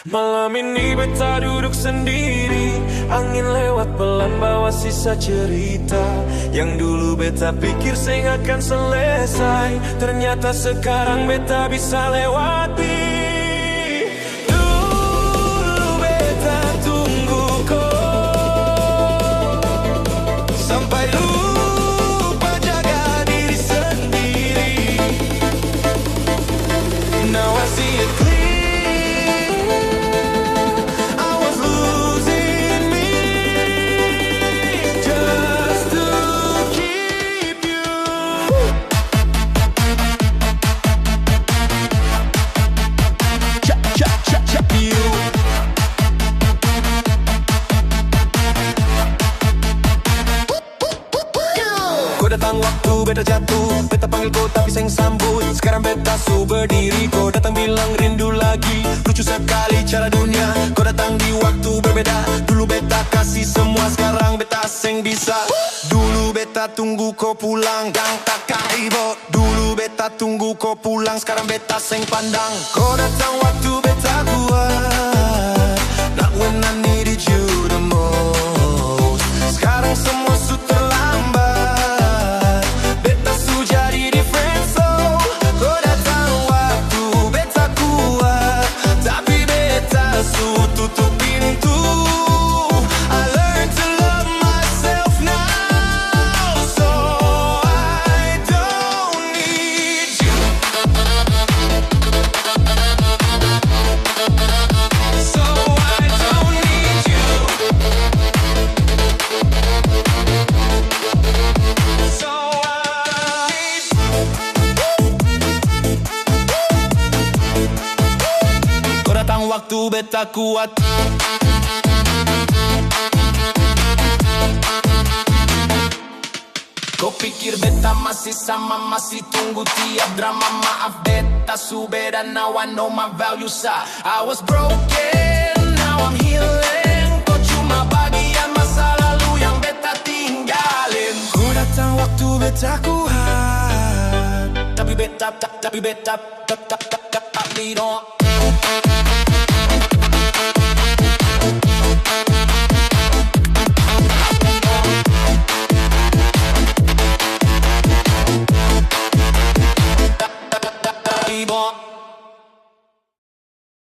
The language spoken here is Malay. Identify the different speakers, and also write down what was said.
Speaker 1: Malam ini beta duduk sendiri, angin lewat pelan bawa sisa cerita yang dulu beta pikir saya akan selesai. Ternyata sekarang beta bisa lewati. Dulu beta tunggu kau sampai lupa jaga diri sendiri. Now I see it clear. Kau datang waktu beta jatuh, beta panggil kau tapi seng sambut. Sekarang beta su berdiri, kau datang bilang rindu lagi. Lucu sekali cara dunia, kau datang di waktu berbeda. Dulu beta kasih semua, sekarang beta seng bisa. Dulu beta tunggu kau pulang, dan tak kaibo. Dulu beta tunggu kau pulang, sekarang beta seng pandang. Kau datang waktu beta kuat, not when I needed you the most. Sekarang semua su terlambat. Waktu beta kuat. Kau pikir beta masih sama, masih tunggu tiap drama. Maaf beta su beda, now I know my values. I was broken, now I'm healing. Kau cuma bagian masa lalu yang beta tinggalin. Kau datang waktu beta kuat, tapi beta, tapi beta, tapi